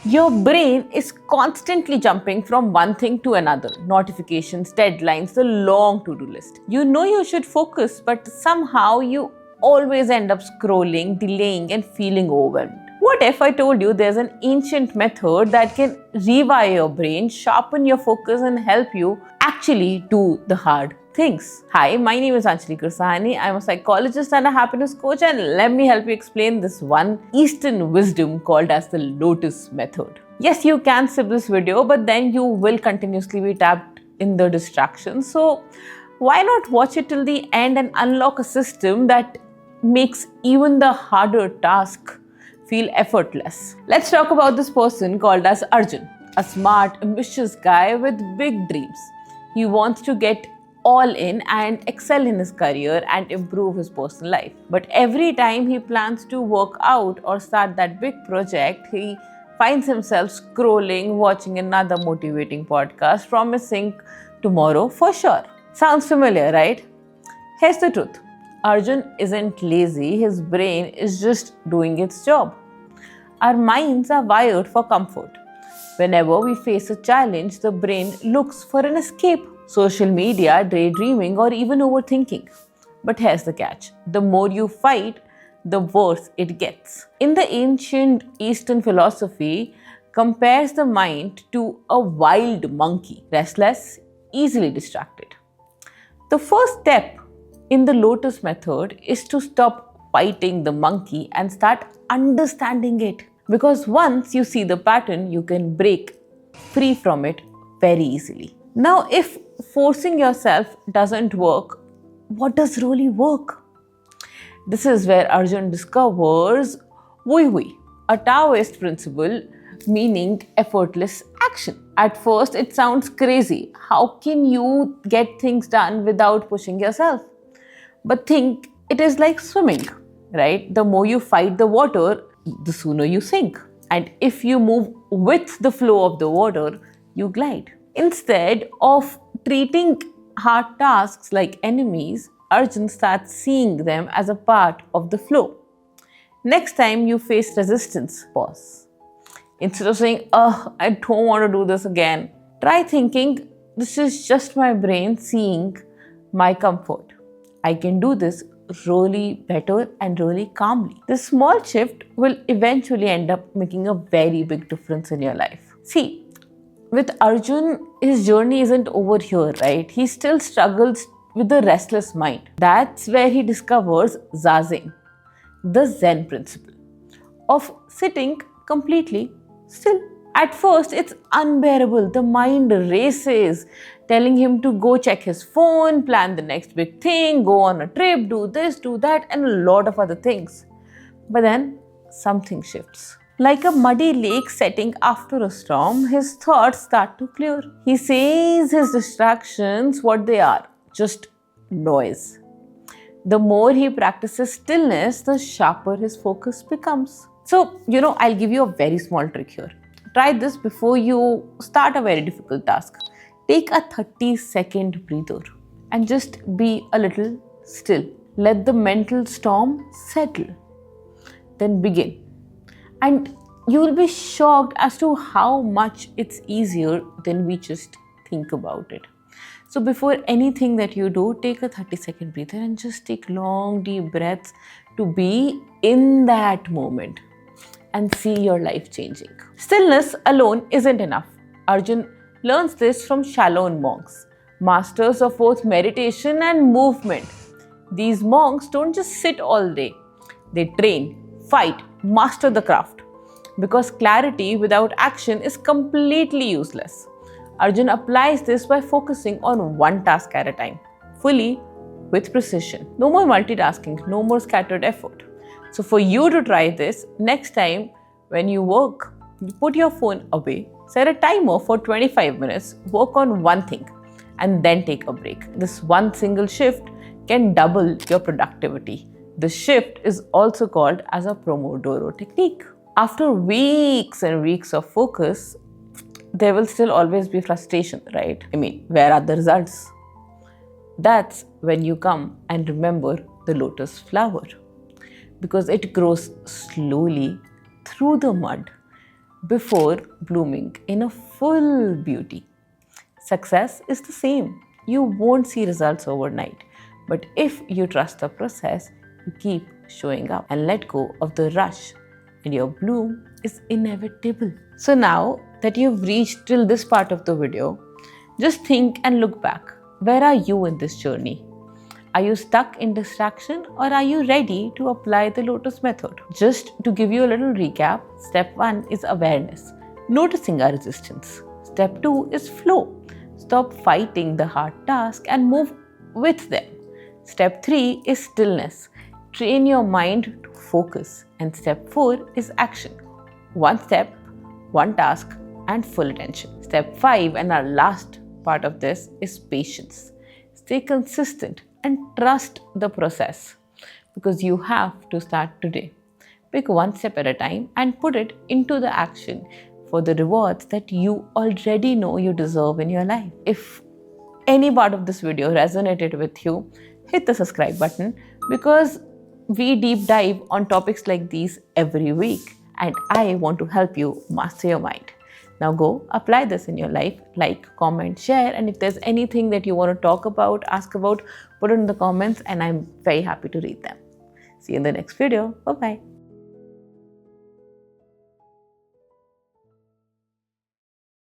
Your brain is constantly jumping from one thing to another. Notifications, deadlines, the long to-do list. You know you should focus, but somehow you always end up scrolling, delaying, and feeling overwhelmed. What if I told you there's an ancient method that can rewire your brain, sharpen your focus, and help you actually do the hard things? Hi, my name is Anjali Kursani. I'm a psychologist and a happiness coach, and let me help you explain this one Eastern wisdom called as the Lotus method. Yes, you can skip this video, but then you will continuously be tapped in the distractions. So why not watch it till the end and unlock a system that makes even the harder task feel effortless? Let's talk about this person called as Arjun, a smart, ambitious guy with big dreams. He wants to get all in and excel in his career and improve his personal life. But every time he plans to work out or start that big project, he finds himself scrolling, watching another motivating podcast, promising tomorrow for sure. Sounds familiar, right? Here's the truth. Arjun isn't lazy, his brain is just doing its job. Our minds are wired for comfort. Whenever we face a challenge, the brain looks for an escape. Social media, daydreaming, or even overthinking. But here's the catch. The more you fight, the worse it gets. In the ancient Eastern philosophy, compares the mind to a wild monkey, restless, easily distracted. The first step in the Lotus method is to stop fighting the monkey and start understanding it. Because once you see the pattern, you can break free from it very easily. Now, if forcing yourself doesn't work, what does really work? This is where Arjun discovers Wui Hui, a Taoist principle meaning effortless action. At first, it sounds crazy. How can you get things done without pushing yourself? But think it is like swimming, right? The more you fight the water, the sooner you sink. And if you move with the flow of the water, you glide. Instead of treating hard tasks like enemies, Arjun starts seeing them as a part of the flow. Next time you face resistance, pause. Instead of saying, I don't want to do this again, try thinking, this is just my brain seeing my comfort. I can do this really better and really calmly. This small shift will eventually end up making a very big difference in your life. See, with Arjun, his journey isn't over here, right? He still struggles with the restless mind. That's where he discovers Zazen, the Zen principle of sitting completely still. At first, it's unbearable. The mind races, telling him to go check his phone, plan the next big thing, go on a trip, do this, do that, and a lot of other things. But then something shifts. Like a muddy lake setting after a storm, his thoughts start to clear. He says his distractions what they are, just noise. The more he practices stillness, the sharper his focus becomes. So, I'll give you a very small trick here. Try this before you start a very difficult task. Take a 30-second breather and just be a little still. Let the mental storm settle. Then begin. And you will be shocked as to how much it's easier than we just think about it. So before anything that you do, take a 30-second breather and just take long, deep breaths to be in that moment and see your life changing. Stillness alone isn't enough. Arjun learns this from Shaolin monks, masters of both meditation and movement. These monks don't just sit all day. They train, fight, master the craft. Because clarity without action is completely useless. Arjun applies this by focusing on one task at a time, fully with precision. No more multitasking, no more scattered effort. So for you to try this, next time when you work, you put your phone away, set a timer for 25 minutes, work on one thing, and then take a break. This one single shift can double your productivity. The shift is also called as a Pomodoro technique. After weeks and weeks of focus, there will still always be frustration, right? Where are the results? That's when you come and remember the lotus flower. Because it grows slowly through the mud, before blooming in a full beauty. Success is the same. You won't see results overnight. But if you trust the process, you keep showing up and let go of the rush, and your bloom is inevitable. So now that you've reached till this part of the video, just think and look back. Where are you in this journey? Are you stuck in distraction, or are you ready to apply the Lotus method? Just to give you a little recap, step 1 is awareness, noticing our resistance. Step 2 is flow. Stop fighting the hard task and move with them. Step 3 is stillness. Train your mind to focus. And step 4 is action. One step, one task, and full attention. Step 5, and our last part of this, is patience. Stay consistent and trust the process, because you have to start today. Pick one step at a time and put it into the action for the rewards that you already know you deserve in your life. If any part of this video resonated with you, hit the subscribe button, because we deep dive on topics like these every week, and I want to help you master your mind. Now go apply this in your life, like, comment, share, and if there's anything that you want to talk about, ask about, put it in the comments, and I'm very happy to read them. See you in the next video. Bye-bye.